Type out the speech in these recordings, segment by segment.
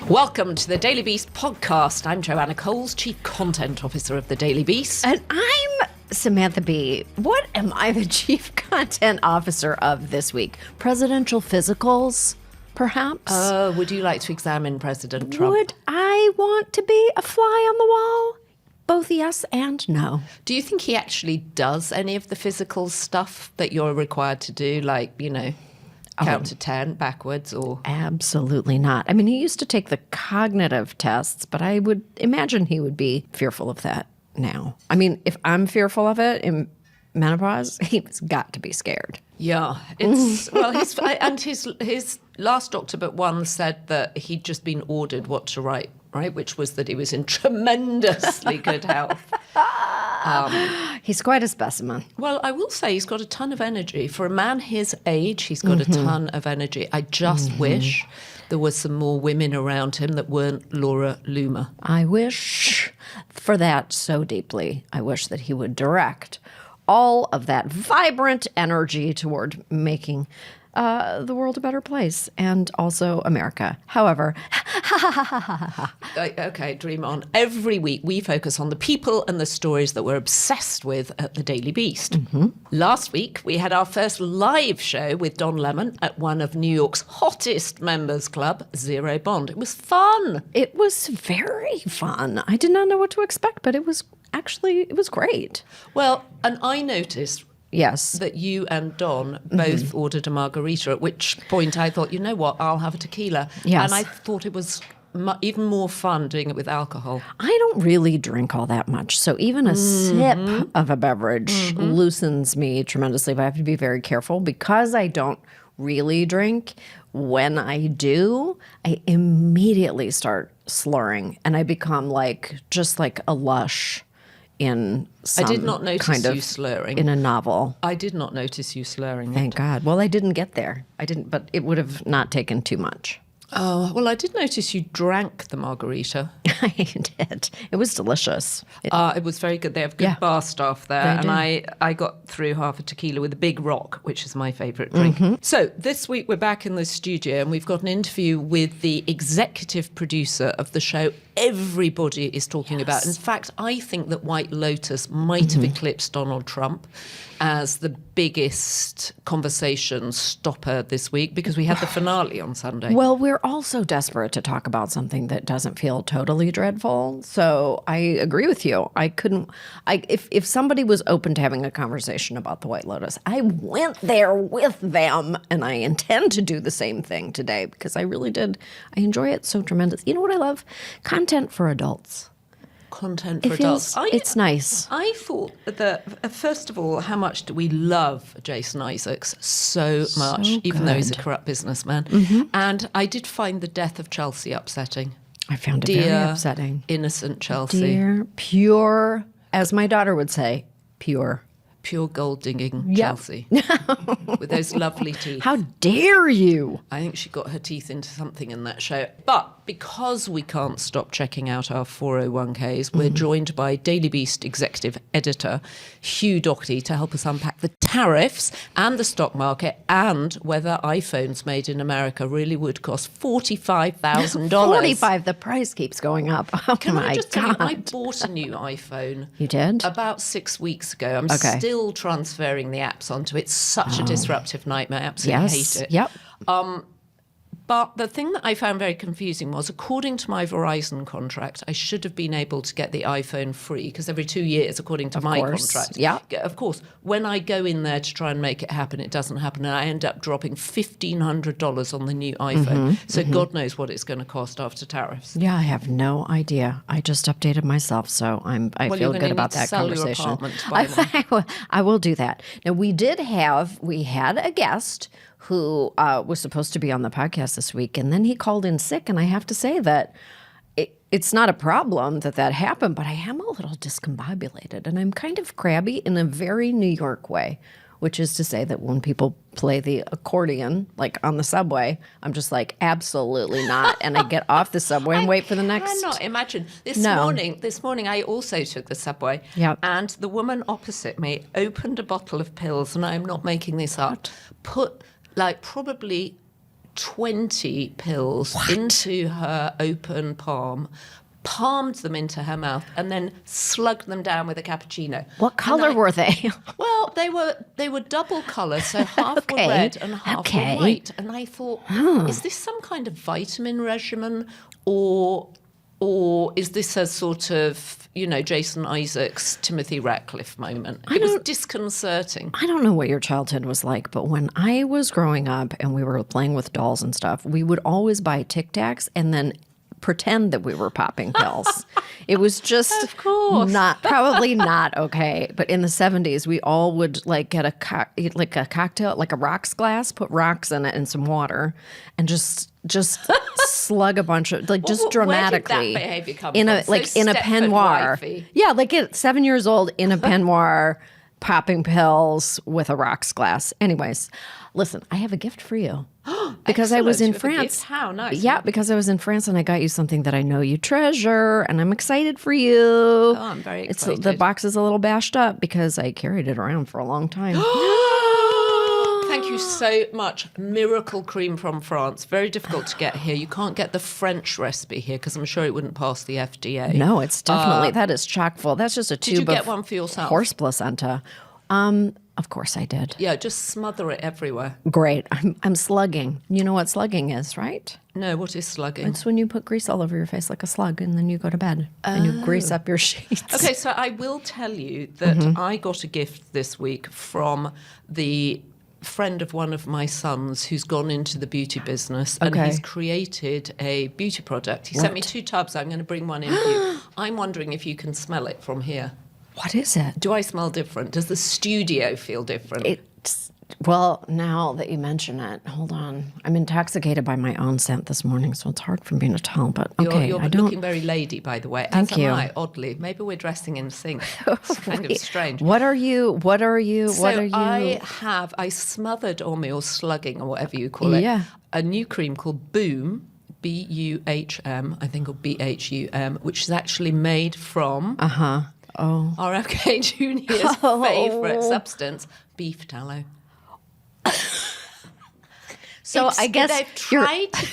Welcome to the Daily Beast podcast. I'm Joanna Coles, Chief Content Officer of the Daily Beast. And I'm Samantha B. What am I the Chief Content Officer of this week? Presidential physicals, perhaps? Would you like to examine President Trump? Would I want to be a fly on the wall? Both yes and no. Do you think he actually does any of the physical stuff that you're required to do, like, count to 10 backwards or? Absolutely not. I mean, he used to take the cognitive tests, but I would imagine he would be fearful of that now. I mean, if I'm fearful of it in menopause, he's got to be scared. Yeah, it's his last doctor but one said that he'd just been ordered what to write, right? Which was that he was in tremendously good health. He's quite a specimen. Well, I will say he's got a ton of energy. For a man his age, he's got a ton of energy. I just wish there was some more women around him that weren't Laura Loomer. I wish for that so deeply. I wish that he would direct all of that vibrant energy toward making the world a better place, and also America. However, okay, dream on. Every week we focus on the people and the stories that we're obsessed with at the Daily Beast. Last week we had our first live show with Don Lemon at one of New York's hottest members club, Zero Bond. It was fun. it was very fun. I did not know what to expect, but it was great. Well, and I noticed Yes. that you and Don both ordered a margarita, at which point I thought, you know what, I'll have a tequila. Yes. And I thought it was even more fun doing it with alcohol. I don't really drink all that much, so even a sip of a beverage loosens me tremendously, but I have to be very careful because I don't really drink. When I do, I immediately start slurring, and I become just like a lush in some I did not notice kind of you slurring. in a novel. I did not notice you slurring. Thank God. Well, I didn't get there. I didn't, but it would have not taken too much. Oh, well, I did notice you drank the margarita. I did. It was delicious. It was very good. They have good bar staff there. They And I got through half a tequila with a big rock, which is my favourite drink. So this week we're back in the studio and we've got an interview with the executive producer of the show everybody is talking about. In fact, I think that White Lotus might have eclipsed Donald Trump as the biggest conversation stopper this week because we had the finale on Sunday. Well, we're also desperate to talk about something that doesn't feel totally dreadful. So I agree with you. If somebody was open to having a conversation about the White Lotus, I went there with them, and I intend to do the same thing today because I really did. I enjoy it so tremendous. You know what I love? Content for adults. Content for adults. It's nice. I thought that, first of all, how much do we love Jason Isaacs so much, even though he's a corrupt businessman. And I did find the death of Chelsea upsetting. I found it very upsetting. Innocent Chelsea. Dear, pure, as my daughter would say, pure. Pure gold digging Chelsea. With those lovely teeth. How dare you? I think she got her teeth into something in that show. But because we can't stop checking out our 401ks, we're joined by Daily Beast executive editor Hugh Doherty to help us unpack the tariffs and the stock market and whether iPhones made in America really would cost $45,000. 45. The price keeps going up. Oh Can my I just tell God. you, I bought a new iPhone. You did? About 6 weeks ago. I'm still transferring the apps onto it. It's such a disruptive nightmare. I absolutely hate it. Yep. But the thing that I found very confusing was, according to my Verizon contract, I should have been able to get the iPhone free because every 2 years, according to my contract. Yeah. Of course, when I go in there to try and make it happen, it doesn't happen. And I end up dropping $1,500 on the new iPhone. So God knows what it's going to cost after tariffs. Yeah, I have no idea. I just updated myself, so I feel good about that conversation. Your apartment to buy one. I will do that. Now, we had a guest who was supposed to be on the podcast this week, and then he called in sick, and I have to say that it's not a problem that happened, but I am a little discombobulated, and I'm kind of crabby in a very New York way, which is to say that when people play the accordion, like on the subway, I'm just like, absolutely not, and I get off the subway and wait for the next. I cannot imagine. This morning I also took the subway, and the woman opposite me opened a bottle of pills, and I'm not making this up, put probably 20 pills into her open palm, palmed them into her mouth, and then slugged them down with a cappuccino. What color were they? Well, they were double colour, so half were red and half were white. And I thought, is this some kind of vitamin regimen, or is this a sort of, Jason Isaacs, Timothy Ratcliffe moment? It was disconcerting. I don't know what your childhood was like, but when I was growing up and we were playing with dolls and stuff, we would always buy Tic Tacs and then pretend that we were popping pills. It was just probably not okay. But in the 70s, we all would get a cocktail, like a rocks glass, put rocks in it and some water, and just slug a bunch of just dramatically where did that behavior come in from? in a peignoir. Wifey. Yeah, at 7 years old in a peignoir, popping pills with a rocks glass. Anyways, listen, I have a gift for you. Because I was in France. How nice. Yeah, because I was in France and I got you something that I know you treasure, and I'm excited for you. Oh, I'm very excited. The box is a little bashed up because I carried it around for a long time. Thank you so much. Miracle cream from France. Very difficult to get here. You can't get the French recipe here because I'm sure it wouldn't pass the FDA. No, it's definitely, that is chock full. That's just a tube Did you get one for yourself? Horse placenta. Of course I did. Yeah, just smother it everywhere. Great. I'm slugging. You know what slugging is, right? No, what is slugging? It's when you put grease all over your face like a slug and then you go to bed and you grease up your sheets. Okay, so I will tell you that I got a gift this week from the friend of one of my sons who's gone into the beauty business, and he's created a beauty product. He sent me 2 tubs. I'm going to bring one in for you. I'm wondering if you can smell it from here. What is it? Do I smell different? Does the studio feel different? Well, now that you mention it, hold on. I'm intoxicated by my own scent this morning, so it's hard for me to tell. But okay, you're looking very lady, by the way. Thank you. Am I, oddly. Maybe we're dressing in sync. It's kind of strange. What are you? I smothered on me, or slugging, or whatever you call it, a new cream called Boom, B-U-H-M, I think, or B-H-U-M, which is actually made from RFK Jr.'s favourite substance, beef tallow. So I guess they've tried to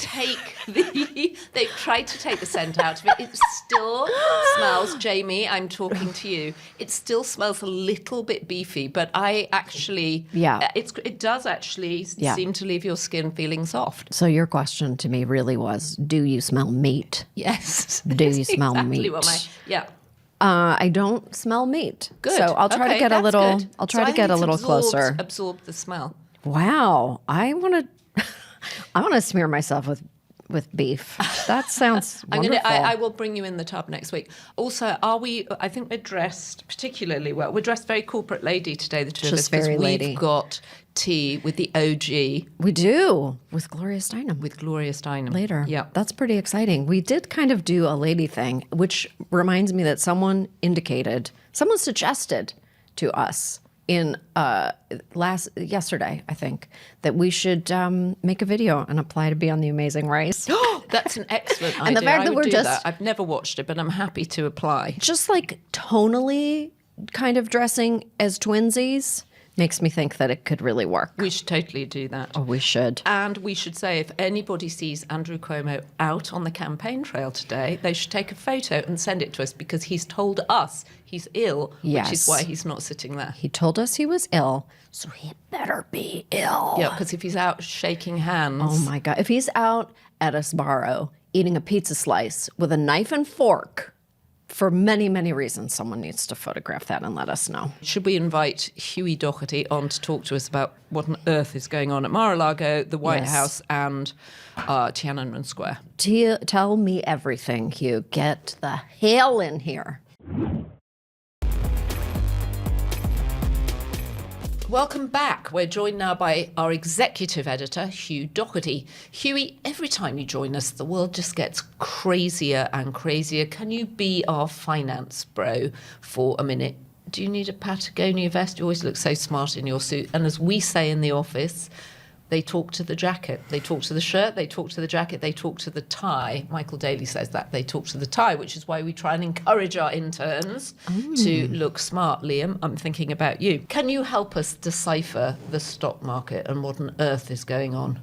take the scent out of it. It still smells, Jamie, I'm talking to you. It still smells a little bit beefy, but I actually, it does actually seem to leave your skin feeling soft. So your question to me really was, do you smell meat? Yes. Do you smell meat? I don't smell meat. Good. So I'll try to get a little. Good. I'll try to get a little closer. Absorb the smell. Wow, I want to smear myself with beef. That sounds wonderful. I will bring you in the tub next week. Also, I think we're dressed particularly well. We're dressed very corporate lady today, the two of us. Just very lady. We've got tea with the OG. We do, with Gloria Steinem. With Gloria Steinem. Later. Yeah. That's pretty exciting. We did kind of do a lady thing, which reminds me that someone suggested to us in yesterday, I think, that we should make a video and apply to be on The Amazing Race. That's an excellent idea. And the fact that we're just... I've never watched it, but I'm happy to apply. Just tonally kind of dressing as twinsies makes me think that it could really work. We should totally do that. Oh, we should. And we should say, if anybody sees Andrew Cuomo out on the campaign trail today, they should take a photo and send it to us, because he's told us he's ill, which is why he's not sitting there. He told us he was ill, so he better be ill. Yeah, because if he's out shaking hands... Oh, my God. If he's out at a Sbarro eating a pizza slice with a knife and fork... For many, many reasons, someone needs to photograph that and let us know. Should we invite Huey Doherty on to talk to us about what on earth is going on at Mar-a-Lago, the White House, and Tiananmen Square? Tell me everything, Hugh. Get the hell in here. Welcome back. We're joined now by our executive editor, Hugh Doherty. Huey, every time you join us, the world just gets crazier and crazier. Can you be our finance bro for a minute? Do you need a Patagonia vest? You always look so smart in your suit. And as we say in the office, they talk to the jacket, they talk to the shirt, they talk to the jacket, they talk to the tie. Michael Daly says that, they talk to the tie, which is why we try and encourage our interns to look smart. Liam, I'm thinking about you. Can you help us decipher the stock market and what on earth is going on?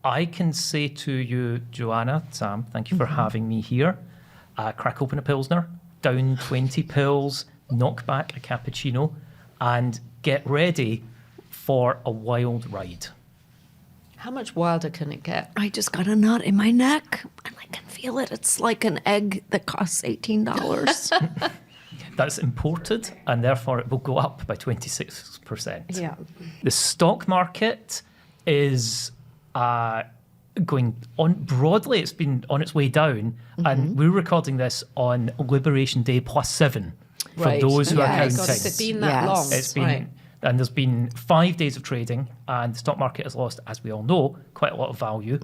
I can say to you, Joanna, Sam, thank you for having me here. Crack open a Pilsner, down 20 pills, knock back a cappuccino, and get ready for a wild ride. How much wilder can it get? I just got a knot in my neck and I can feel it. It's like an egg that costs $18. That's imported, and therefore it will go up by 26%. Yeah. The stock market is going on broadly. It's been on its way down, and we're recording this on Liberation Day +7 for Right. those who are Yeah, counting. God, it's been that Yes. long. It's been, Right. and there's been 5 days of trading, and the stock market has lost, as we all know, quite a lot of value.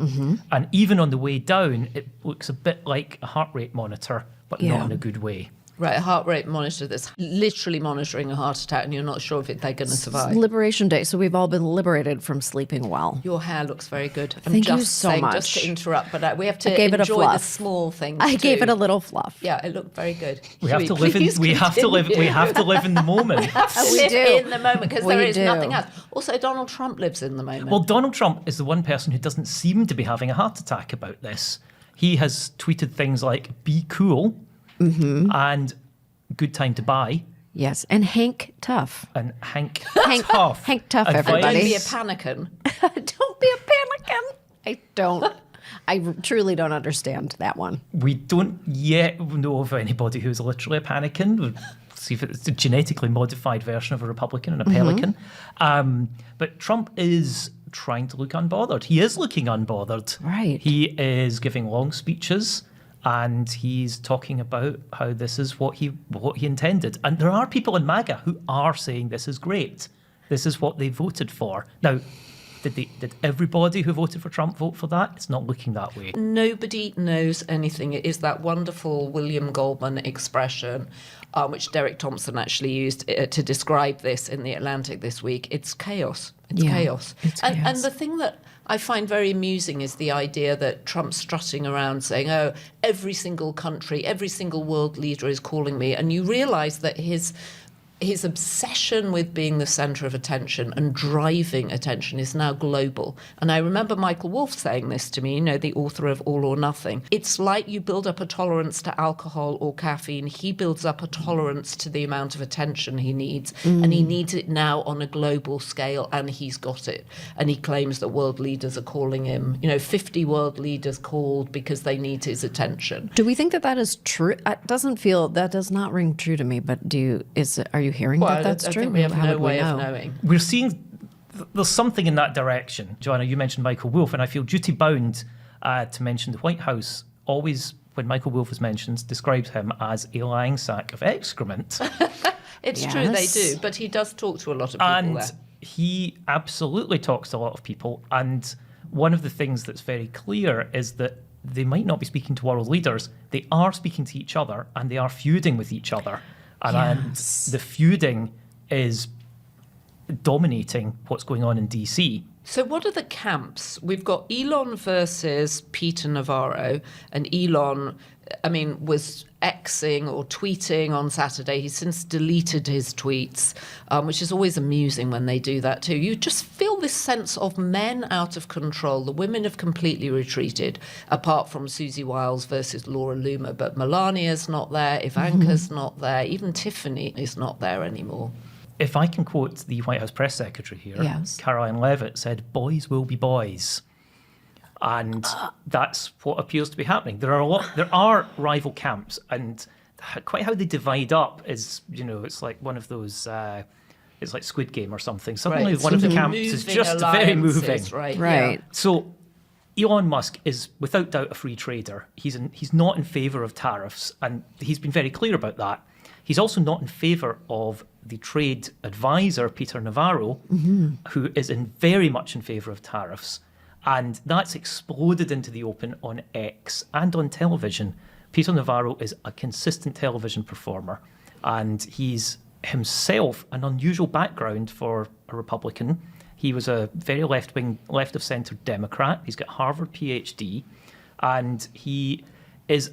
And even on the way down, it looks a bit like a heart rate monitor, but Yeah. not in a good way. Right, a heart rate monitor that's literally monitoring a heart attack, and you're not sure if they're going to survive. Liberation Day, so we've all been liberated from sleeping well. Your hair looks very good. I'm Thank you just so saying, much. Just to interrupt, but we have to I gave it a enjoy the fluff. small things. I gave too. it a little fluff. Yeah, it looked very good. We Should have to live in. please We have to live. We continue? have to live in the moment. We We live do. in the moment because We there is do. nothing else. Also, Donald Trump lives in the moment. Well, Donald Trump is the one person who doesn't seem to be having a heart attack about this. He has tweeted things like "Be cool" and "Good time to buy," Yes, and Hank Tough. and Hank Hank Tough. Hank Tough, Advice. Don't everybody. be a panicking. Don't be a panickin. I don't. I truly don't understand that one. We don't yet know of anybody who's literally a panican. We'll see if it's a genetically modified version of a Republican and a pelican. But Trump is trying to look unbothered. He is looking unbothered. Right. He is giving long speeches, and he's talking about how this is what he intended. And there are people in MAGA who are saying this is great. This is what they voted for. Now, did everybody who voted for Trump vote for that? It's not looking that way. Nobody knows anything. It is that wonderful William Goldman expression, which Derek Thompson actually used to describe this in The Atlantic this week. It's chaos. It's Yeah, chaos. it's And chaos. the thing that I find very amusing is the idea that Trump's strutting around saying, oh, every single country, every single world leader is calling me. And you realise that his obsession with being the centre of attention and driving attention is now global. And I remember Michael Wolff saying this to me, the author of All or Nothing. It's like you build up a tolerance to alcohol or caffeine. He builds up a tolerance to the amount of attention he needs. And he needs it now on a global scale, and he's got it. And he claims that world leaders are calling him. 50 world leaders called because they need his attention. Do we think that is true? It that does not ring true to me, but are you hearing that that's I true? think we have How no would we way of know? knowing. We're seeing there's something in that direction. Joanna, you mentioned Michael Wolff, and I feel duty-bound to mention the White House always, when Michael Wolff is mentioned, describes him as a lying sack of excrement. It's true they Yes. do, but he does talk to a lot of people And there. he absolutely talks to a lot of people. And one of the things that's very clear is that they might not be speaking to world leaders. They are speaking to each other, and they are feuding with each other. And the feuding is dominating what's going on in DC. So what are the camps? We've got Elon versus Peter Navarro, and Elon, was Xing or tweeting on Saturday. He's since deleted his tweets, which is always amusing when they do that too. You just feel this sense of men out of control. The women have completely retreated, apart from Susie Wiles versus Laura Loomer. But Melania's not there, Ivanka's not there, even Tiffany is not there anymore. If I can quote the White House press secretary here, Yes. Caroline Leavitt said, "Boys will be boys." And that's what appears to be happening. There are rival camps, and quite how they divide up is, it's like one of those, it's like Squid Game or something. Suddenly Right, one of the sort camps is moving just very moving. alliances, Right. Right. So Elon Musk is without doubt a free trader. He's not in favour of tariffs, and he's been very clear about that. He's also not in favour of the trade advisor, Peter Navarro, who is very much in favour of tariffs. And that's exploded into the open on X and on television. Peter Navarro is a consistent television performer, and he's himself an unusual background for a Republican. He was a very left-wing, left-of-centre Democrat. He's got a Harvard PhD, and he is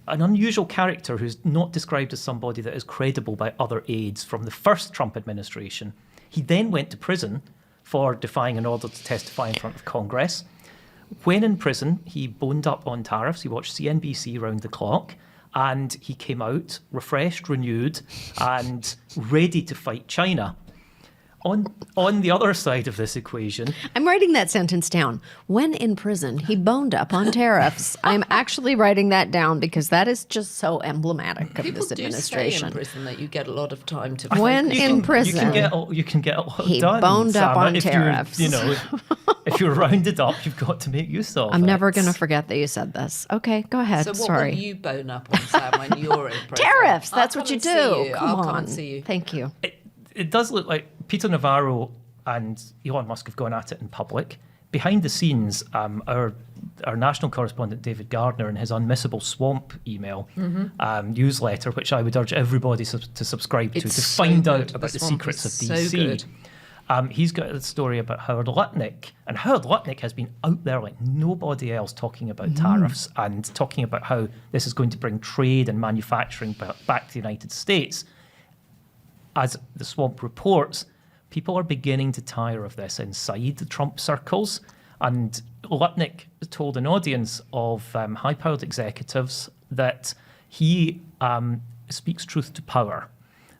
an unusual character who's not described as somebody that is credible by other aides from the first Trump administration. He then went to prison for defying an order to testify in front of Congress. When in prison, he boned up on tariffs. He watched CNBC round the clock, and he came out refreshed, renewed, and ready to fight China. On the other side of this equation... I'm writing that sentence down. When in prison, he boned up on tariffs. I'm actually writing that down because that is just so emblematic of this administration. People do stay in prison that you get a lot of time to... When in prison, you can get a lot he done, boned up Sam, on if tariffs. If you're rounded up, you've got to make use of it. I'm never going to forget that you said this. Okay, go ahead. So what Sorry. will you bone up on, Sam, when you're in prison? Tariffs. That's I'll what you come and do. see you. Come I'll on. come and see you. Thank you. It does look like Peter Navarro and Elon Musk have gone at it in public. Behind the scenes, our national correspondent David Gardner, in his Unmissable Swamp email newsletter, which I would urge everybody to subscribe to so find good. out about the Swamp secrets of is so DC. good. He's got a story about Howard Lutnick, and Howard Lutnick has been out there like nobody else talking about tariffs and talking about how this is going to bring trade and manufacturing back to the United States. As the Swamp reports, people are beginning to tire of this inside the Trump circles. And Lutnick told an audience of high-powered executives that he speaks truth to power.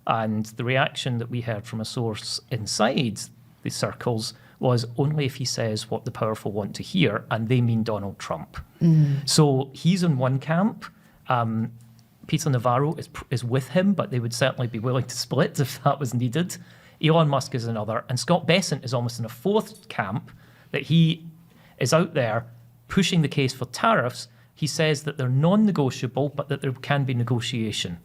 And the reaction that we heard from a source inside the circles was only if he says what the powerful want to hear, and they mean Donald Trump. So he's in one camp. Peter Navarro is with him, but they would certainly be willing to split if that was needed. Elon Musk is another, and Scott Bessent is almost in a fourth camp, that he is out there pushing the case for tariffs. He says that they're non-negotiable, but that there can be negotiation.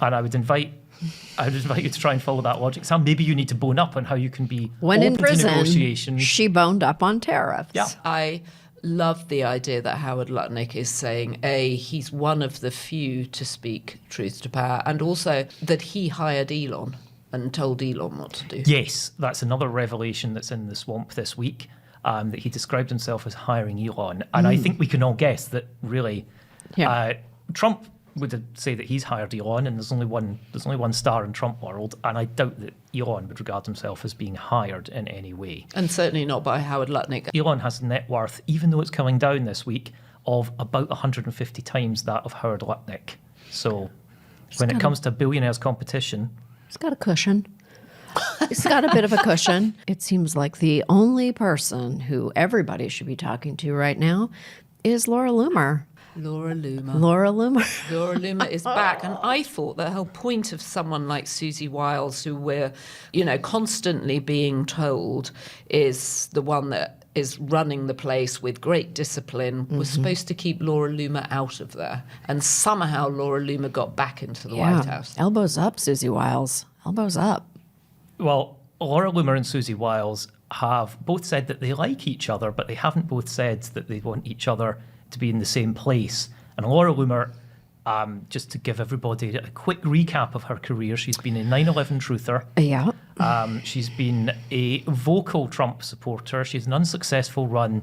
And I would invite you to try and follow that logic. Sam, maybe you need to bone up on how you can be When open in prison, to negotiation. she boned up on tariffs. Yeah. I love the idea that Howard Lutnick is saying, he's one of the few to speak truth to power, and also that he hired Elon and told Elon what to do. Yes, that's another revelation that's in the Swamp this week, that he described himself as hiring Elon. And I think we can all guess that really Trump would say that he's hired Elon, and there's only one star in Trump world, and I doubt that Elon would regard himself as being hired in any way. And certainly not by Howard Lutnick. Elon has a net worth, even though it's coming down this week, of about 150 times that of Howard Lutnick. So when it comes to billionaires competition... He's got a cushion. He's got a bit of a cushion. It seems like the only person who everybody should be talking to right now is Laura Loomer. Laura Loomer. Laura Loomer. Laura Loomer is back. And I thought the whole point of someone like Susie Wiles, who we're, constantly being told is the one that is running the place with great discipline, was supposed to keep Laura Loomer out of there. And somehow Laura Loomer got back into the White House. Elbows up, Susie Wiles. Elbows up. Well, Laura Loomer and Susie Wiles have both said that they like each other, but they haven't both said that they want each other to be in the same place. And Laura Loomer, just to give everybody a quick recap of her career, she's been a 9/11 truther. Yeah. She's been a vocal Trump supporter. She's an unsuccessful run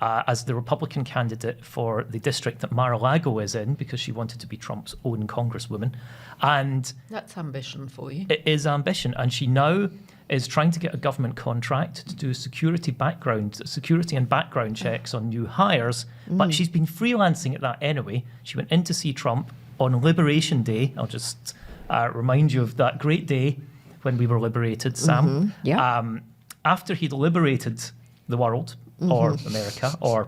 as the Republican candidate for the district that Mar-a-Lago is in, because she wanted to be Trump's own congresswoman. And That's ambition for you. it is ambition. And she now is trying to get a government contract to do security and background checks on new hires. But she's been freelancing at that anyway. She went in to see Trump on Liberation Day. I'll just remind you of that great day when we were liberated, Sam. Yeah. After he'd liberated the world, or America, or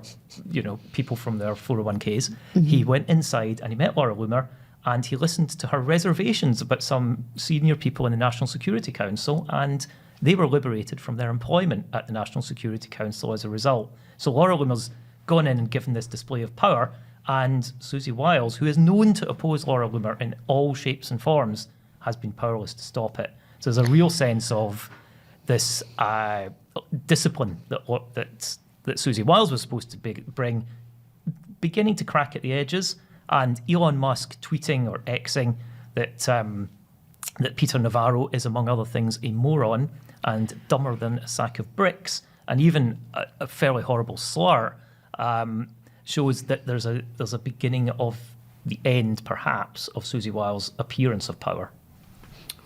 people from their 401ks, he went inside and he met Laura Loomer, and he listened to her reservations about some senior people in the National Security Council, and they were liberated from their employment at the National Security Council as a result. So Laura Loomer's gone in and given this display of power, and Susie Wiles, who is known to oppose Laura Loomer in all shapes and forms, has been powerless to stop it. So there's a real sense of this discipline that Susie Wiles was supposed to bring, beginning to crack at the edges. And Elon Musk tweeting or Xing that Peter Navarro is, among other things, a moron and dumber than a sack of bricks, and even a fairly horrible slur, shows that there's a beginning of the end, perhaps, of Susie Wiles' appearance of power.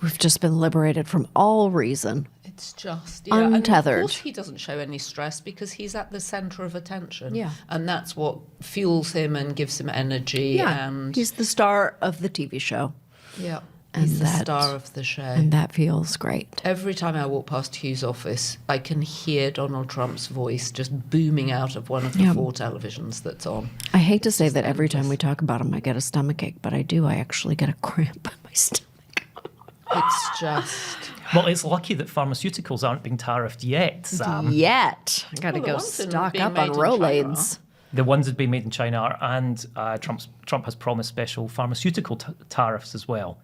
We've just been liberated from all reason. It's just untethered. And of course, he doesn't show any stress because he's at the centre of attention. Yeah. And that's what fuels him and gives him energy. Yeah, And he's the star of the TV show. yeah, And he's the that- star of the show. And that feels great. Every time I walk past Hugh's office, I can hear Donald Trump's voice just booming out of one of the 4 televisions that's on. I hate to say that every time we talk about him, I get a stomachache, but I do. I actually get a cramp in my stomach. It's just... Well, it's lucky that pharmaceuticals aren't being tariffed yet, Sam. Yet. I got to Well, the go ones that are stock being up made on in China Rolaids. The ones that have been made in China are, and Trump has promised special pharmaceutical tariffs as well.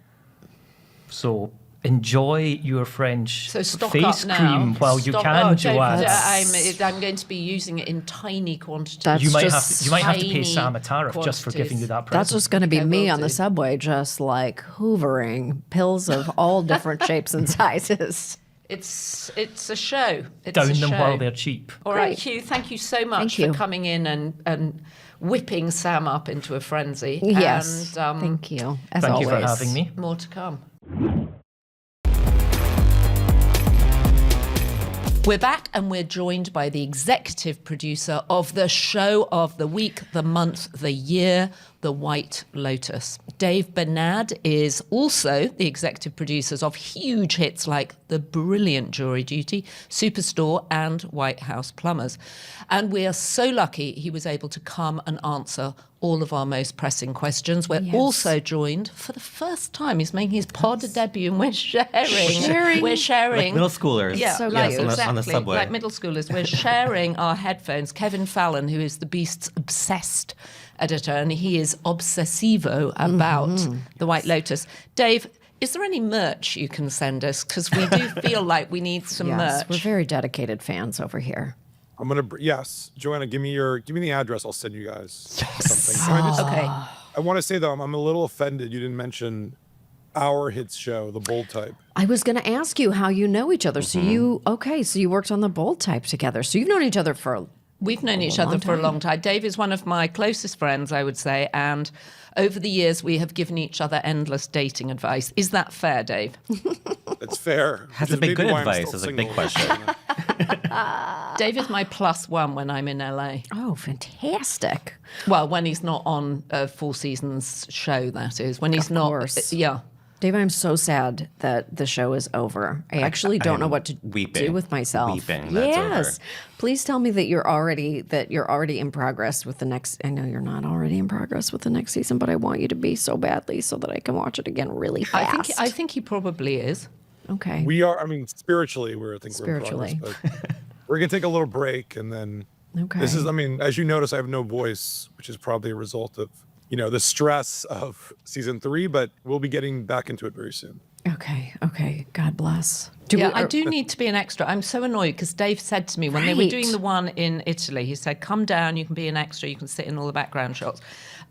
So enjoy your French So stock face up now. cream while you Stock- can, oh, Joanna. I'm going to be using it in tiny quantities. That's You might just have to pay tiny Sam a tariff just for giving you that present. That's just going to be I me will on the do. subway, just like hoovering pills of all different shapes and sizes. It's a show. It's Down a them show. while they're cheap. All right, Great. Hugh, thank you so much Thank you. for coming in and whipping Sam up into a frenzy. Yes. And Thank you. As Thank always. you for having me. more to come. We're back and we're joined by the executive producer of the show of the week, the month, the year, The White Lotus. Dave Bernad is also the executive producers of huge hits like the brilliant Jury Duty, Superstore and White House Plumbers. And we are so lucky he was able to come and answer all of our most pressing questions. We're also joined for the first time. He's making his pod debut and we're sharing. We're sharing. Like middle schoolers. Yeah, So like, cute. on exactly. the subway. Like middle schoolers. We're sharing our headphones. Kevin Fallon, who is the Beast's obsessed editor, and he is obsessivo about the White Lotus. Dave, is there any merch you can send us? Because we do feel like we need some Yes, we're merch. very dedicated fans over here. I'm gonna yes, Joanna, give me the address. I'll send you guys something. Okay. I want to say though, I'm a little offended you didn't mention our hits show, the Bold Type. I was going to ask you how you know each other. So you worked on the Bold Type together. So you've known each other for We've known each other for a long time. Dave is one of my closest friends, I would say, and over the years we have given each other endless dating advice. Is that fair, Dave? That's fair. Has Which it been is good maybe why I'm advice? still Is a big single. question. Dave is my +1 when I'm in LA. oh, fantastic. Well, when he's not on a Four Seasons show, that is. When he's not. course. Yeah. Dave, I'm so sad that the show is over. I actually don't know what to weeping. do with myself. Weeping, that's yes. over. Please tell me that you're already in progress with the next. I know you're not already in progress with the next season, but I want you to be so badly so that I can watch it again really fast. I think he probably is. okay. We are. I mean, spiritually, we're in progress, Spiritually. but we're gonna take a little break, and then Okay. this is. I mean, as you notice, I have no voice, which is probably a result of the stress of season 3. But we'll be getting back into it very soon. Okay. Okay. God bless. I do need to be an extra. I'm so annoyed because Dave said to me when they were Right. doing the one in Italy, he said, come down, you can be an extra, you can sit in all the background shots.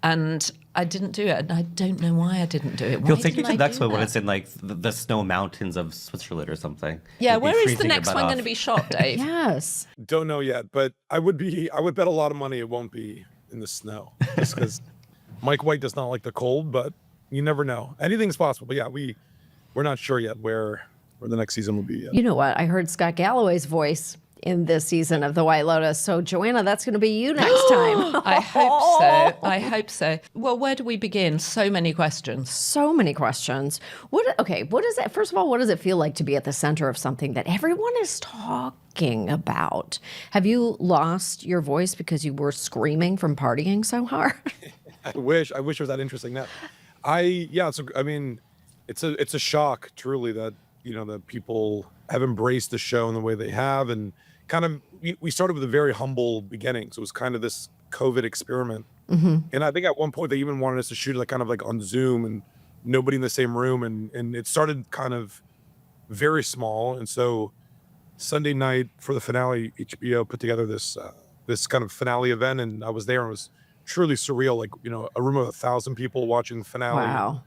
And I didn't do it. And I don't know why I didn't do it. Why He'll take you didn't to the I next do one when that? it's in like the snow mountains of Switzerland or something. Yeah, You'd be where is the freezing your next butt one off. going to be shot, Dave? Yes. Don't know yet, but I would bet a lot of money it won't be in the snow, just because Mike White does not like the cold. But you never know. Anything's possible. But yeah, we're not sure yet where the next season will be yet. You know what? I heard Scott Galloway's voice in this season of The White Lotus. So, Joanna, that's going to be you next time. I hope so. I hope so. Well, where do we begin? So many questions. So many questions. What is it? First of all, what does it feel like to be at the center of something that everyone is talking about? Have you lost your voice because you were screaming from partying so hard? I wish it was that interesting. Now, it's a shock truly that that people have embraced the show in the way they have, and kind of we started with a very humble beginning, so it was kind of this COVID experiment. And I think at one point they even wanted us to shoot it like on Zoom and nobody in the same room, and it started kind of very small. And so Sunday night for the finale, HBO put together this kind of finale event, and I was there, and it was truly surreal. Like a room of 1,000 people watching the finale Wow.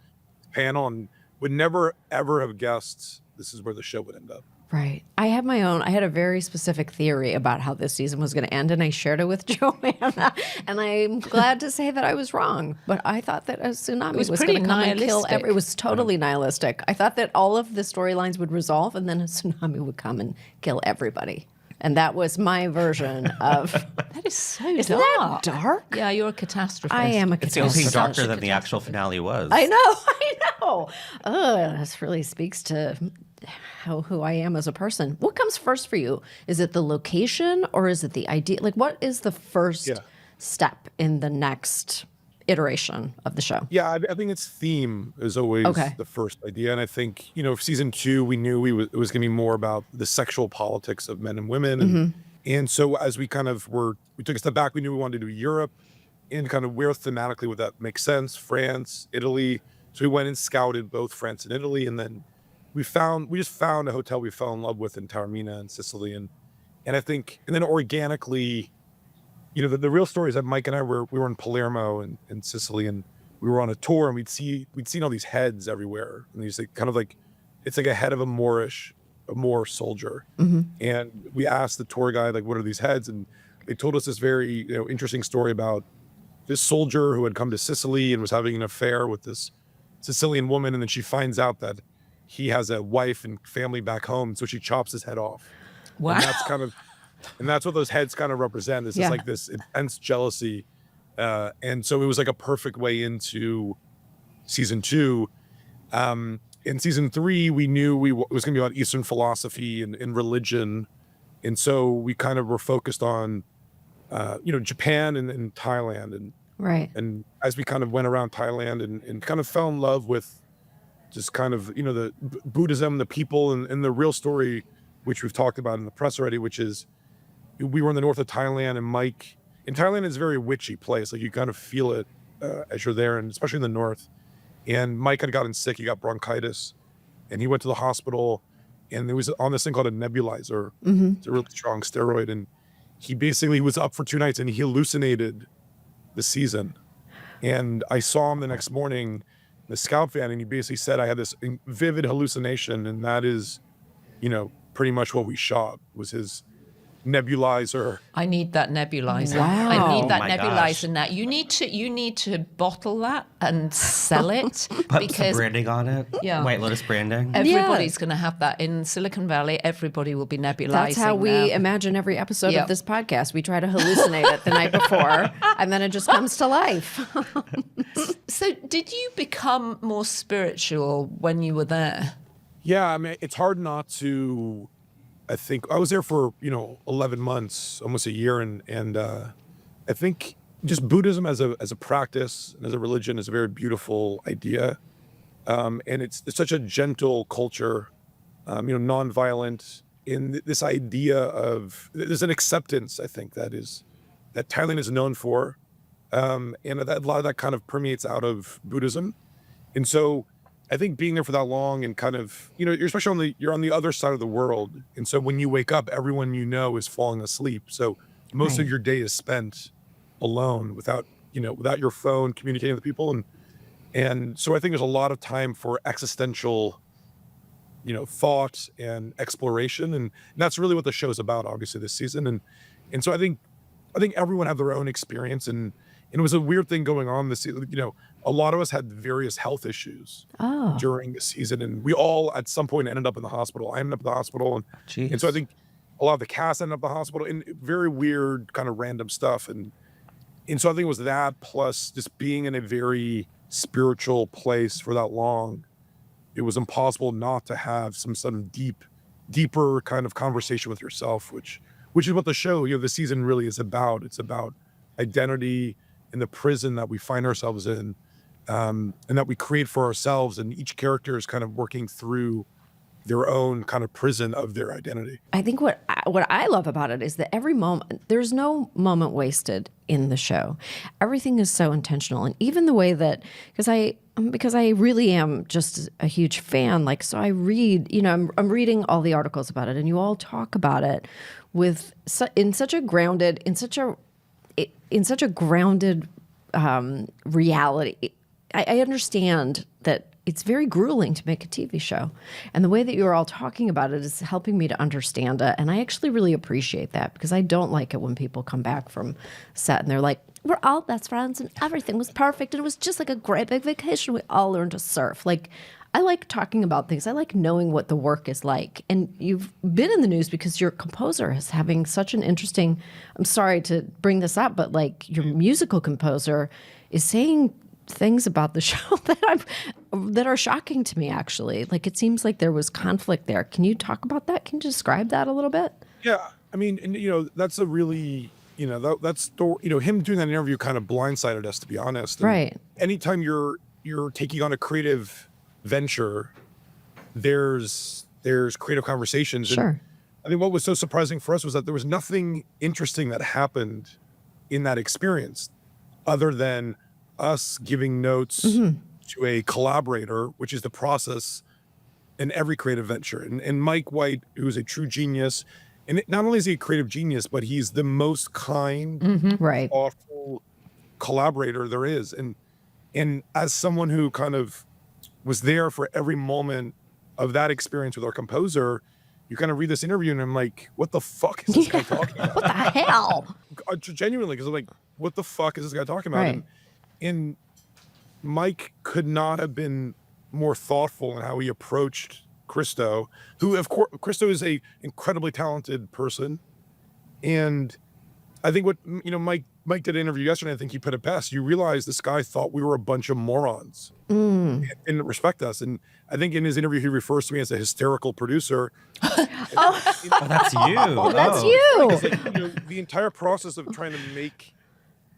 panel, and would never ever have guessed this is where the show would end up. Right. I had a very specific theory about how this season was going to end, and I shared it with Joanna. And I'm glad to say that I was wrong. But I thought that a tsunami was pretty going to come and kill nihilistic. it was totally nihilistic. I thought that all of the storylines would resolve, and then a tsunami would come and kill everybody. And that was my version of. That is so Isn't dark. that dark? Yeah, you're a catastrophist. I am a It's the only thing catastrophist. darker than the actual finale was. I know. This really speaks to who I am as a person. What comes first for you? Is it the location or is it the idea? Like, what is the first step in the next iteration of the show? Yeah, I think its theme is always the first idea. And I think, season 2, we knew it was going to be more about the sexual politics of men and women. And so as we kind of we took a step back, we knew we wanted to do Europe and kind of where thematically would that make sense? France, Italy. So we went and scouted both France and Italy. And then we just found a hotel we fell in love with in Taormina in Sicily. And I think, and then organically, the real story is that Mike and I we were in Palermo in Sicily, and we were on a tour, and we'd seen all these heads everywhere, and these kind of like, it's like a head of a Moor soldier. And we asked the tour guide, like, what are these heads? And they told us this very interesting story about this soldier who had come to Sicily and was having an affair with this Sicilian woman, and then she finds out that he has a wife and family back home, so she chops his head off. Wow. And that's what those heads kind of represent. Is like this intense jealousy. And so it was like a perfect way into season 2. In season 3, we knew it was going to be about Eastern philosophy and religion. And so we kind of were focused on, Japan and Thailand. And as we kind of went around Thailand and kind of fell in love with just kind of, the Buddhism, the people, and the real story, which we've talked about in the press already, which is, we were in the north of Thailand, and Thailand is a very witchy place. Like, you kind of feel it as you're there, and especially in the north. And Mike had gotten sick. He got bronchitis, and he went to the hospital, and he was on this thing called a nebulizer. It's a really strong steroid. And he basically was up for 2 nights, and he hallucinated the season. And I saw him the next morning, in the scout van, and he basically said, I had this vivid hallucination, and that is, pretty much what we shot, was his nebulizer. I need that nebulizer. Wow. I need that Oh my nebulizer gosh. now. You need to bottle that and sell it Put because some branding on it. Yeah. White Lotus branding. everybody's going to have that in Silicon Valley. Everybody will be nebulizing. That's how we now. imagine every episode Yep. of this podcast. We try to hallucinate it the night before, and then it just comes to life. So, did you become more spiritual when you were there? Yeah, I mean, it's hard not to. I think I was there for 11 months, almost a year, and I think just Buddhism as a practice and as a religion is a very beautiful idea, and it's such a gentle culture, nonviolent. In this idea of there's an acceptance, I think that Thailand is known for, and that a lot of that kind of permeates out of Buddhism, and so. I think being there for that long and kind of, you're especially you're on the other side of the world. And so when you wake up, everyone is falling asleep. So most of your day is spent alone without your phone, communicating with people. And so I think there's a lot of time for existential, thought and exploration. And that's really what the show's about, obviously, this season. And so I think everyone had their own experience, and it was a weird thing going on this season. A lot of us had various health issues during the season, and we all at some point ended up in the hospital. I ended up in the hospital, and so I think a lot of the cast ended up in the hospital, and very weird kind of random stuff. And so I think it was that, plus just being in a very spiritual place for that long, it was impossible not to have some sort of deeper kind of conversation with yourself, which is what the show, the season really is about. It's about identity in the prison that we find ourselves in, and that we create for ourselves. And each character is kind of working through their own kind of prison of their identity. I think what I love about it is that every moment, there's no moment wasted in the show. Everything is so intentional, and even the way that because I really am just a huge fan. Like, so I read, I'm reading all the articles about it, and you all talk about it in such a grounded reality. I understand that it's very grueling to make a TV show. And the way that you're all talking about it is helping me to understand it. And I actually really appreciate that, because I don't like it when people come back from set and they're like, we're all best friends and everything was perfect and it was just like a great big vacation. We all learned to surf. Like, I like talking about things. I like knowing what the work is like. And you've been in the news because your composer is having such an interesting, I'm sorry to bring this up, but like your musical composer is saying things about the show that are shocking to me, actually. Like, it seems like there was conflict there. Can you talk about that? Can you describe that a little bit? Yeah. I mean, and, that's a really, that's, him doing that interview kind of blindsided us, to be honest. And right. Anytime you're taking on a creative venture, there's creative conversations. Sure. And I think what was so surprising for us was that there was nothing interesting that happened in that experience other than us giving notes to a collaborator, which is the process in every creative venture. And Mike White, who's a true genius, and not only is he a creative genius, but he's the most kind, right, thoughtful collaborator there is. And as someone who kind of was there for every moment of that experience with our composer, you kind of read this interview and I'm like, what the fuck is this guy talking about? What the hell? Genuinely, because I'm like, what the fuck is this guy talking about? Right. And Mike could not have been more thoughtful in how he approached Christo, who, of course, Christo is a incredibly talented person. And I think what, Mike did an interview yesterday, I think he put it best. You realize this guy thought we were a bunch of morons and didn't respect us. And I think in his interview, he refers to me as a hysterical producer. Oh, that's you. Oh, that's you. Like, the entire process of trying to make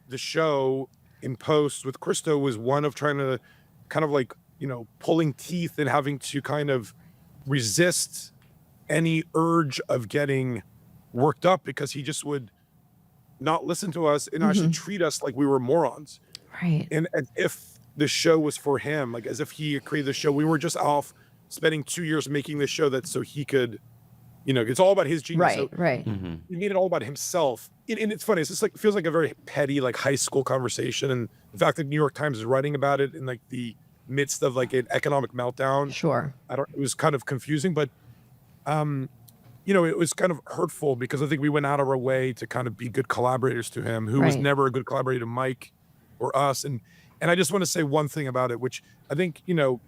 the show in post with Christo was one of trying to kind of like, pulling teeth and having to kind of resist any urge of getting worked up, because he just would not listen to us and actually treat us like we were morons. Right. And as if the show was for him, like as if he created the show. We were just off spending 2 years making this show that so he could, it's all about his genius. Right, so right. He made it all about himself. And it's funny. It's just like, feels like a very petty, like high school conversation. And the fact that New York Times is writing about it in like the midst of like an economic meltdown. Sure. It was kind of confusing, but, it was kind of hurtful because I think we went out of our way to kind of be good collaborators to him, who was Right. never a good collaborator to Mike or us. And I just want to say one thing about it, which I think, and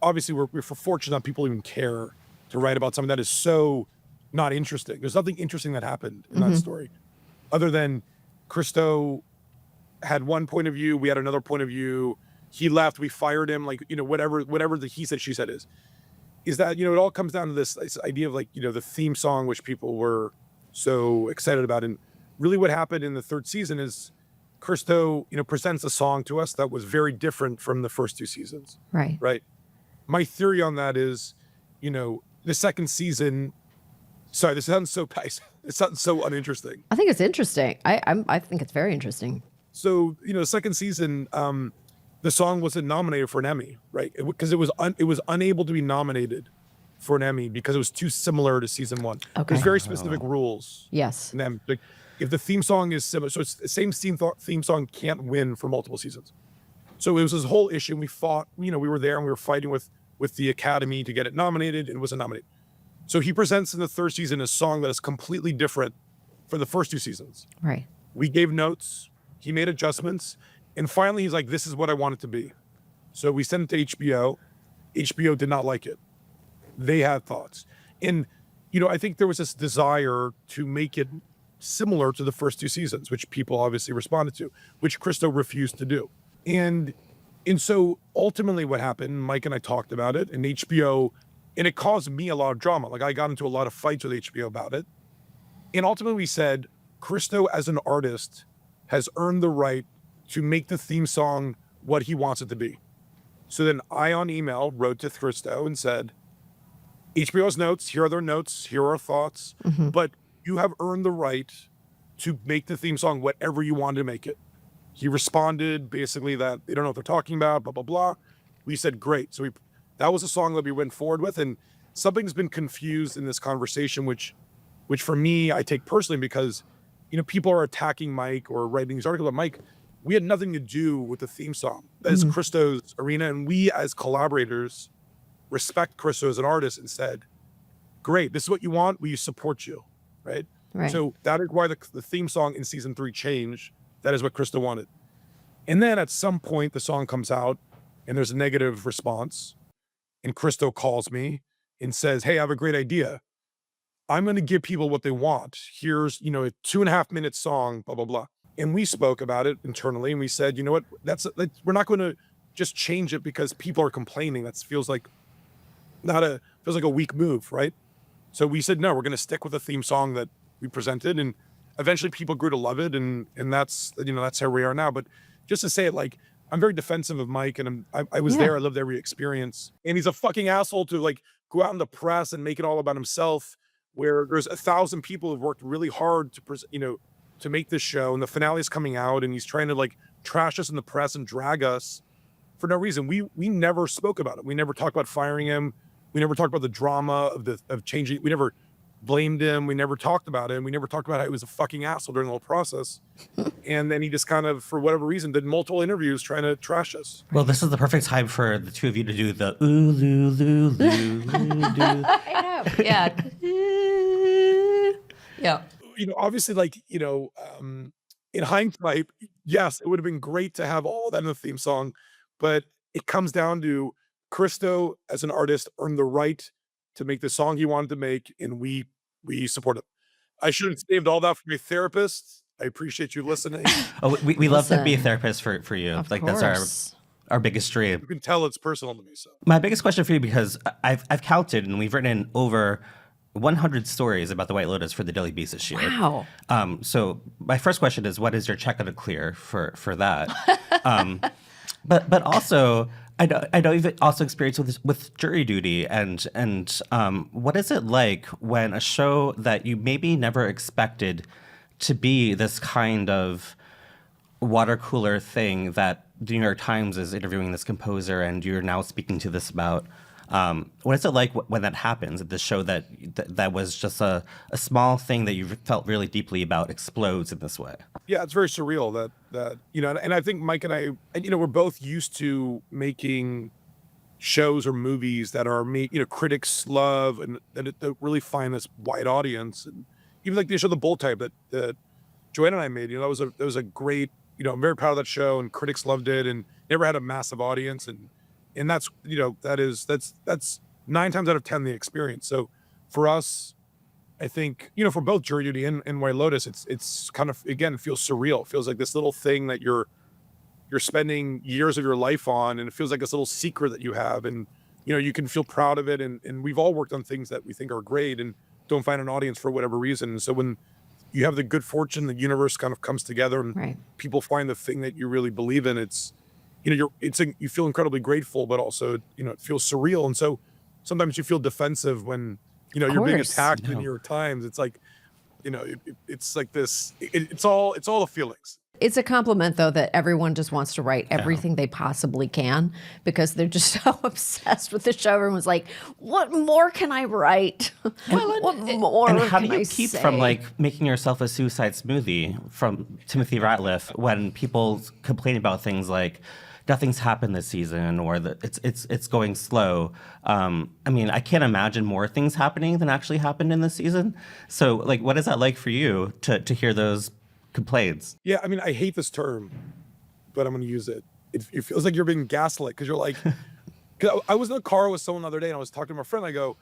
obviously we're fortunate that people even care to write about something that is so not interesting. There's nothing interesting that happened in that story other than Christo had one point of view. We had another point of view. He left, we fired him, like, whatever the he said, she said is that, it all comes down to this idea of like, the theme song, which people were so excited about. And really what happened in the third season is Christo, presents a song to us that was very different from the first two seasons. Right. Right. My theory on that is, the second season, sorry, this sounds so uninteresting. I think it's interesting. I think it's very interesting. So, second season, the song wasn't nominated for an Emmy, right? Because it was unable to be nominated for an Emmy because it was too similar to season one. Okay. There's very specific rules. Yes. And then, like, if the theme song is similar, so it's the same theme song can't win for multiple seasons. So it was this whole issue. And we fought, we were there and we were fighting with the Academy to get it nominated, and it wasn't nominated. So he presents in the third season a song that is completely different for the first two seasons. Right. We gave notes, he made adjustments, and finally he's like, this is what I want it to be. So we sent it to HBO. HBO did not like it. They had thoughts. And, I think there was this desire to make it similar to the first two seasons, which people obviously responded to, which Christo refused to do. And so ultimately what happened, Mike and I talked about it, and HBO, and it caused me a lot of drama. Like, I got into a lot of fights with HBO about it. And ultimately we said, Christo as an artist has earned the right to make the theme song what he wants it to be. So then I, on email, wrote to Christo and said, HBO's notes, here are their notes, here are our thoughts, but you have earned the right to make the theme song whatever you want to make it. He responded basically that they don't know what they're talking about, blah, blah, blah. We said, great. So that was a song that we went forward with. And something's been confused in this conversation, which for me, I take personally because, people are attacking Mike or writing these articles about Mike. we had nothing to do with the theme song. That's Christo's arena, and we as collaborators respect Christo as an artist and said, great, this is what you want, we support you, right? Right. So that is why the theme song in season 3 changed. That is what Christo wanted. And then at some point the song comes out and there's a negative response, and Christo calls me and says, hey, I have a great idea. I'm going to give people what they want. Here's, a 2.5 minute song, blah, blah, blah. And we spoke about it internally and we said, you know what, we're not going to just change it because people are complaining. That feels like a weak move, right? So we said, no, we're going to stick with the theme song that we presented, and eventually people grew to love it. And that's, that's how we are now. But just to say it, like, I'm very defensive of Mike, and I was there. I lived every experience, and he's a fucking asshole to like go out in the press and make it all about himself, where there's 1,000 people who've worked really hard to make this show, and the finale is coming out, and he's trying to like trash us in the press and drag us for no reason. We never spoke about it. We never talked about firing him. We never talked about the drama of changing. We never blamed him. We never talked about it. And we never talked about how he was a fucking asshole during the whole process. And then he just kind of, for whatever reason, did multiple interviews trying to trash us. Well, this is the perfect time for the two of you to do the ooh, loo, loo, loo, loo, loo. I know. Yeah. Yeah. Obviously, in hindsight, yes, it would have been great to have all that in the theme song, but it comes down to Christo as an artist earned the right to make the song he wanted to make, and we support it. I should have saved all that for my therapist. I appreciate you listening. Oh, we love to be a therapist for you. Of Like course. that's our biggest dream. You can tell it's personal to me. So My biggest question for you, because I've counted and we've written over 100 stories about the White Lotus for the Daily Beast this year. Wow. So my first question is, what is your check to clear for that? But also, I know you've also experienced with jury duty, and what is it like when a show that you maybe never expected to be this kind of water cooler thing that the New York Times is interviewing this composer and you're now speaking to this about? What is it like when that happens? This show that was just a small thing that you felt really deeply about explodes in this way? yeah, it's very surreal that and I think Mike and I, we're both used to making shows or movies that are critics love and that really find this wide audience. And even like the show The Bull Type that Joanna and I made, that was a great, I'm very proud of that show, and critics loved it and never had a massive audience, and that's that's 9 times out of 10 the experience. So for us, I think for both Jury Duty and White Lotus, it's kind of, again, it feels surreal. It feels like this little thing that you're spending years of your life on, and it feels like this little secret that you have, and you can feel proud of it, and we've all worked on things that we think are great and don't find an audience for whatever reason. And so when you have the good fortune, the universe kind of comes together and Right. people find the thing that you really believe in, you feel incredibly grateful, but also it feels surreal. And so sometimes you feel defensive when you're being course. attacked in the New York Times. It's like it's like this. It's all the feelings. It's a compliment, though, that everyone just wants to write everything they possibly can because they're just so obsessed with the show. Everyone's like, what more can I write? What more And how do can you I keep say? from like making yourself a suicide smoothie from Timothy Ratliff when people complain about things like nothing's happened this season or that it's going slow? I mean, I can't imagine more things happening than actually happened in this season. So like, what is that like for you to hear those complaints? Yeah, I mean, I hate this term, but I'm going to use it. It feels like you're being gaslit because you're like, cause I was in a car with someone the other day and I was talking to my friend. I go,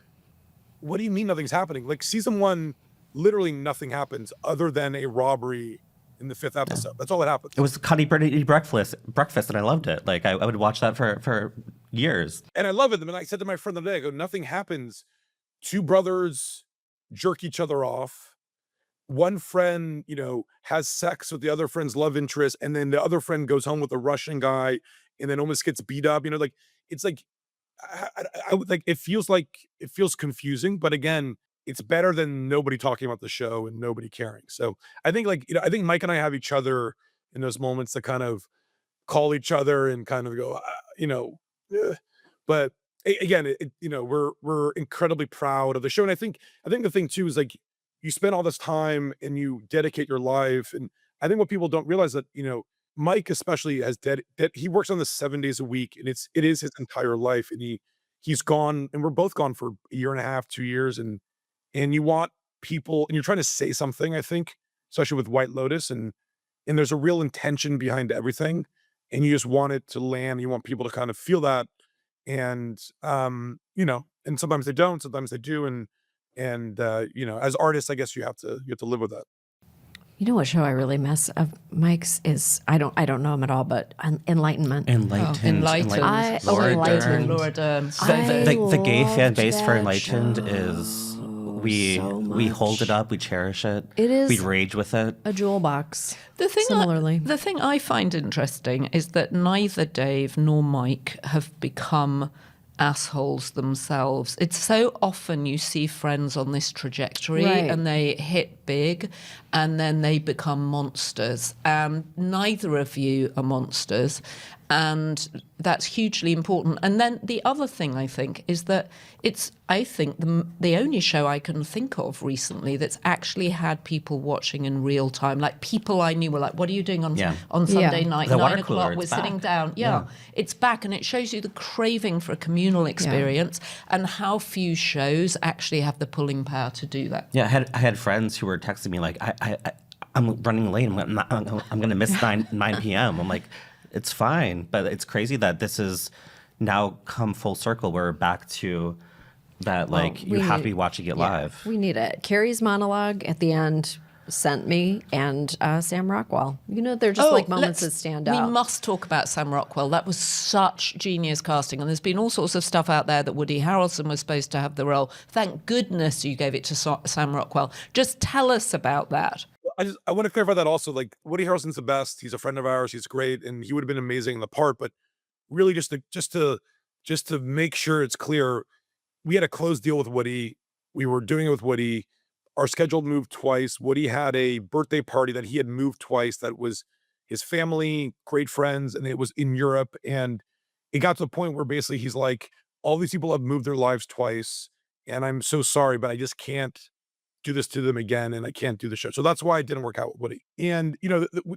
what do you mean nothing's happening? Like season 1, literally nothing happens other than a robbery in the 5th episode. That's all that happens. It was Connie Bernad breakfast, and I loved it. Like I would watch that for years. And I love it. And I said to my friend the other day, I go, nothing happens. 2 brothers jerk each other off. One friend, has sex with the other friend's love interest, and then the other friend goes home with a Russian guy and then almost gets beat up. Like it's like I would like it feels confusing, but again, it's better than nobody talking about the show and nobody caring. So I think I think Mike and I have each other in those moments to kind of call each other and kind of go, but again, we're incredibly proud of the show. And I think the thing too is like, you spend all this time and you dedicate your life. And I think what people don't realize that, Mike especially has he works on this 7 days a week, and it is his entire life, and he's gone, and we're both gone for a year and a half, 2 years, and you want people, and you're trying to say something, I think, especially with White Lotus, and there's a real intention behind everything, and you just want it to land. You want people to kind of feel that, and and sometimes they don't, sometimes they do, and as artists, I guess you have to live with that. You know what show I really miss of Mike's is I don't know him at all, but Enlightenment. Enlightened. Enlightened. Laura Dern. The gay fan base for that Enlightened show is we so hold it much. up, we cherish it. It is We rage with it. a jewel box. The thing I find interesting is that neither Dave nor Mike have become assholes themselves. It's so often you see friends on this trajectory Right. and they hit big and then they become monsters. And neither of you are monsters. And that's hugely important. And then the other thing I think is that I think the only show I can think of recently that's actually had people watching in real time, like people I knew were like, what are you doing on Sunday night, The 9 water o'clock, cooler, we're it's sitting back. down. Yeah, it's back, and it shows you the craving for a communal experience and how few shows actually have the pulling power to do that. Yeah, I had friends who were texting me like, I'm running late. I'm going to miss 9 p.m. I'm like, it's fine, but it's crazy that this is now come full circle. We're back to that, like, you have to be watching it live. We need it. Carrie's monologue at the end sent me, and Sam Rockwell. They're just like moments that stand out. We must talk about Sam Rockwell. That was such genius casting. And there's been all sorts of stuff out there that Woody Harrelson was supposed to have the role. Thank goodness you gave it to Sam Rockwell. Just tell us about that. I want to clarify that also. Like, Woody Harrelson's the best. He's a friend of ours. He's great, and he would have been amazing in the part. But really, just to make sure it's clear, we had a closed deal with Woody. We were doing it with Woody. Our schedule moved twice. Woody had a birthday party that he had moved twice. That was his family, great friends, and it was in Europe. And it got to the point where basically he's like, all these people have moved their lives twice, and I'm so sorry, but I just can't do this to them again, and I can't do the show. So that's why it didn't work out with Woody. And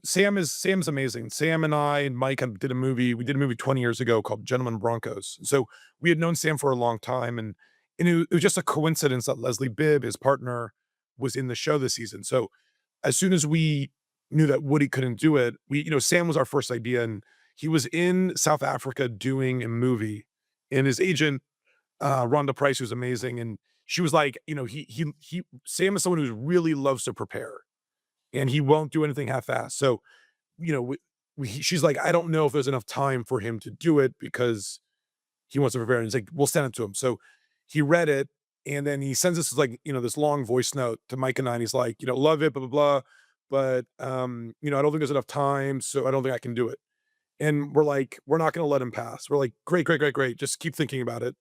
Sam's amazing. Sam and I and Mike did a movie. We did a movie 20 years ago called Gentlemen Broncos. So we had known Sam for a long time, and it was just a coincidence that Leslie Bibb, his partner, was in the show this season. So as soon as we knew that Woody couldn't do it, Sam was our first idea, and he was in South Africa doing a movie, and his agent, Rhonda Price, who's amazing, and she was like, Sam is someone who really loves to prepare, and he won't do anything half-assed. So, she's like, I don't know if there's enough time for him to do it because he wants to prepare. And he's like, we'll send it to him. So he read it, and then he sends us this long voice note to Mike and I, and he's like, love it, blah, blah, blah. But, I don't think there's enough time, so I don't think I can do it. And we're like, we're not going to let him pass. We're like, great. Just keep thinking about it.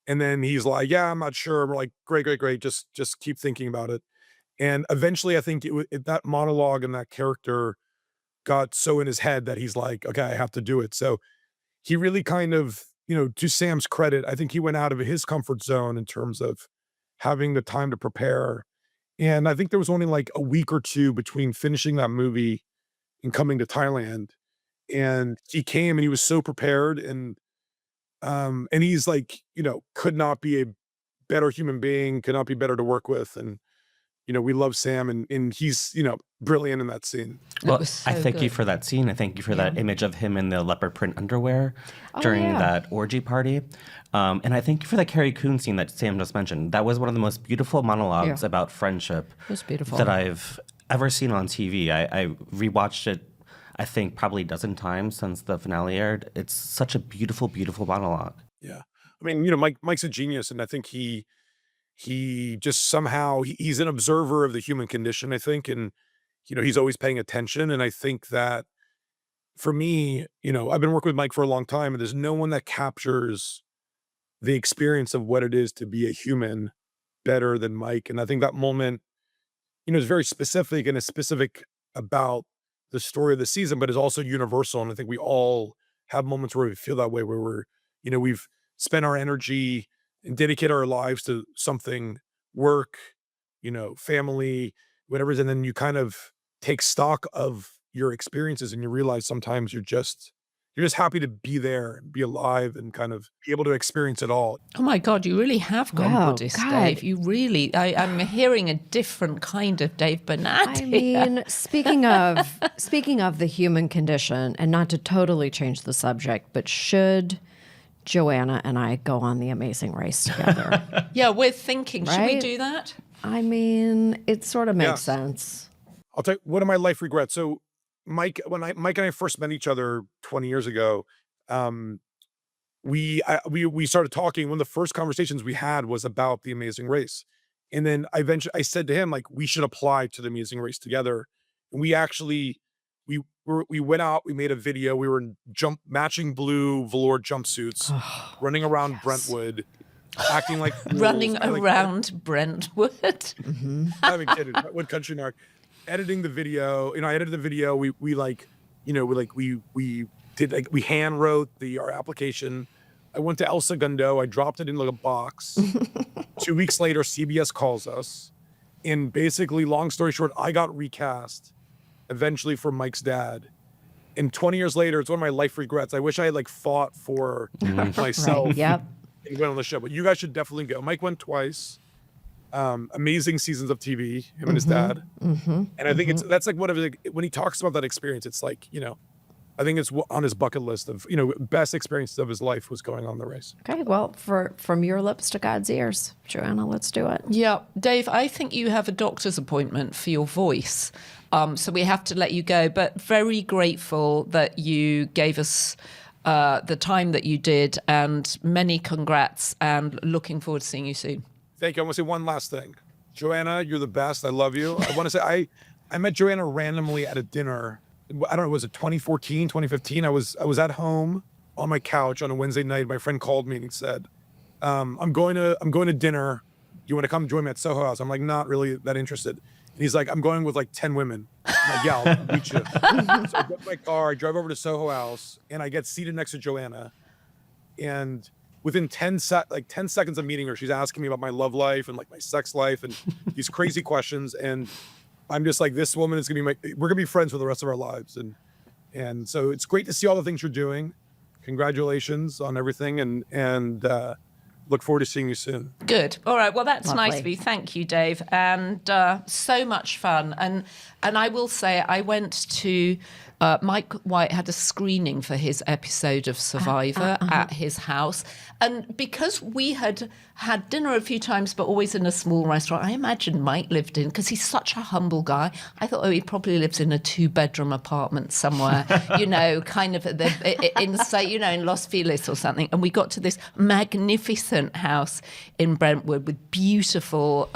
And then he's like, yeah, I'm not sure. And we're like, great. Just keep thinking about it. And eventually I think that monologue and that character got so in his head that he's like, okay, I have to do it. So he really kind of, to Sam's credit, I think he went out of his comfort zone in terms of having the time to prepare. And I think there was only like a week or two between finishing that movie and coming to Thailand. And he came and he was so prepared, and he's like, could not be a better human being, could not be better to work with. And, we love Sam, and he's, brilliant in that scene. Well, so I thank you good. for that scene. I thank you for that image of him in the leopard print underwear during that orgy party. And I thank you for that Carrie Coon scene that Sam just mentioned. That was one of the most beautiful monologues about friendship was beautiful. that I've ever seen on TV. I rewatched it, I think, probably a dozen times since the finale aired. It's such a beautiful, beautiful monologue. Yeah. I mean, Mike's a genius, and I think he just somehow he's an observer of the human condition, I think, and he's always paying attention. And I think that for me, I've been working with Mike for a long time, and there's no one that captures the experience of what it is to be a human better than Mike. And I think that moment, is very specific, and it's specific about the story of the season, but is also universal. And I think we all have moments where we feel that way, where we've spent our energy and dedicate our lives to something, work, family, whatever it is. And then you kind of take stock of your experiences, and you realize sometimes you're just happy to be there and be alive and kind of be able to experience it all. Oh my God, you really have gone Wow, Buddhist, God. Dave. You really, I'm hearing a different kind of Dave Bernad I here. mean, speaking of the human condition, and not to totally change the subject, but should Joanna and I go on the Amazing Race together? Yeah, we're thinking, should we Right? do that? I mean, it sort of makes Yes. sense. I'll tell you one of my life regrets. So Mike and I first met each other 20 years ago, we started talking. One of the first conversations we had was about the Amazing Race. And then I said to him, like, we should apply to the Amazing Race together. And we went out, we made a video. We were in matching blue velour jumpsuits, running around Brentwood, acting like fools. Running around Brentwood. I'm not even kidding. Brentwood Country Narc. Editing the video, I edited the video. We hand wrote our application. I went to El Segundo. I dropped it in like a box. 2 weeks later, CBS calls us, and basically, long story short, I got recast eventually for Mike's dad. And 20 years later, it's one of my life regrets. I wish I had fought for myself. Right, yep. And went on the show, but you guys should definitely go. Mike went twice. Amazing seasons of TV, him and his dad. And I think that's like whatever, when he talks about that experience, it's like, I think it's on his bucket list of, best experiences of his life was going on the race. Okay, well, from your lips to God's ears, Joanna, let's do it. Yeah, Dave, I think you have a doctor's appointment for your voice. So we have to let you go, but very grateful that you gave us the time that you did, and many congrats, and looking forward to seeing you soon. Thank you. I want to say one last thing. Joanna, you're the best. I love you. I want to say I met Joanna randomly at a dinner. I don't know, was it 2014, 2015? I was at home on my couch on a Wednesday night. My friend called me and he said, I'm going to dinner. You want to come join me at Soho House? I'm like, not really that interested. And he's like, I'm going with 10 women. I'm like, yeah, I'll meet you. So I get in my car, I drive over to Soho House, and I get seated next to Joanna. And within 10 seconds of meeting her, she's asking me about my love life and my sex life and these crazy questions. And I'm just like, this woman is we're gonna be friends for the rest of our lives. And so it's great to see all the things you're doing. Congratulations on everything, and look forward to seeing you soon. Good. All right. Well, that's Lovely. nice of you. Thank you, Dave. And so much fun. And I will say, I went to Mike White had a screening for his episode of Survivor at his house. And because we had had dinner a few times, but always in a small restaurant, I imagine Mike lived in, because he's such a humble guy, I thought, he probably lives in a 2-bedroom apartment somewhere, kind of in Los Feliz or something. And we got to this magnificent house in Brentwood with beautiful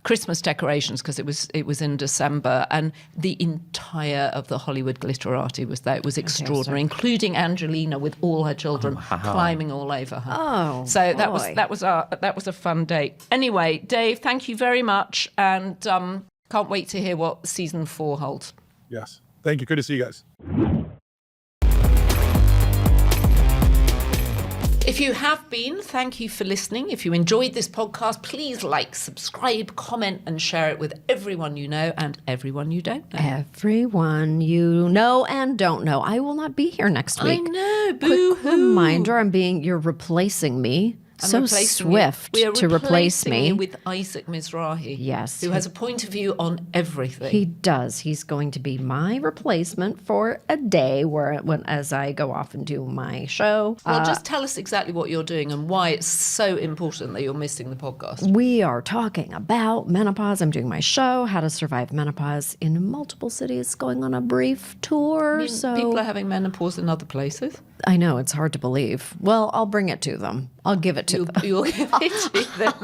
Christmas decorations, because it was in December, and the entire of the Hollywood glitterati was there. It was extraordinary, including Angelina with all her children climbing all over her. Oh, so that boy. was a fun date. Anyway, Dave, thank you very much, and can't wait to hear what season 4 holds. Yes. Thank you. Good to see you guys. If you have been, thank you for listening. If you enjoyed this podcast, please subscribe, comment, and share it with everyone you know and everyone you don't know. Everyone you know and don't know. I will not be here next week. I know, Quick boo-hoo. reminder, you're replacing me. I'm so replacing swift you. We are to replace replacing me. you with Isaac Mizrahi. Yes. Who has a point of view on everything. He does. He's going to be my replacement for a day as I go off and do my show. Well, just tell us exactly what you're doing and why it's so important that you're missing the podcast. We are talking about menopause. I'm doing my show, How to Survive Menopause, in multiple cities, going on a brief tour. So People are having menopause in other places. I know, it's hard to believe. Well, I'll bring it to them. I'll give it to them. You'll give it to them.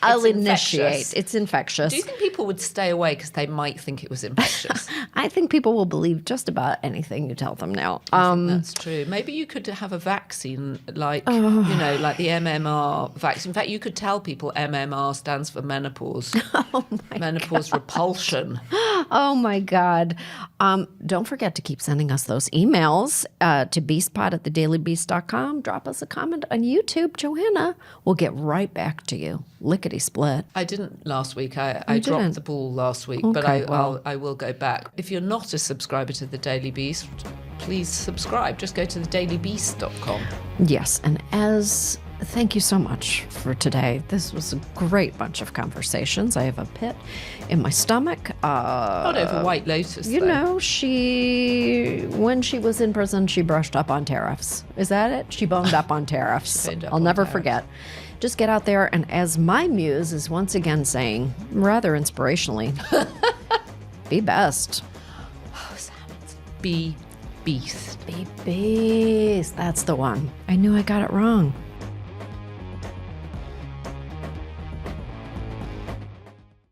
I'll It's initiate. infectious. It's infectious. Do you think people would stay away because they might think it was infectious? I think people will believe just about anything you tell them now. That's true. Maybe you could have a vaccine like the MMR vaccine. In fact, you could tell people MMR stands for menopause. Menopause repulsion. Oh, my God. Don't forget to keep sending us those emails to beastpod@thedailybeast.com. Drop us a comment on YouTube. Joanna, Joanna will get right back to you. Lickety split. I didn't last week. I didn't? dropped the ball last week, but Okay, well. I will go back. If you're not a subscriber to the Daily Beast, please subscribe. Just go to thedailybeast.com. Yes, and thank you so much for today. This was a great bunch of conversations. I have a pit in my stomach. Not over White Lotus, You though. know, when she was in prison, she brushed up on tariffs. Is that it? She boned up on tariffs. boned up I'll on never tariffs. forget. Just get out there, and as my muse is once again saying, rather inspirationally, be best. Be beast. Be beast. That's the one. I knew I got it wrong.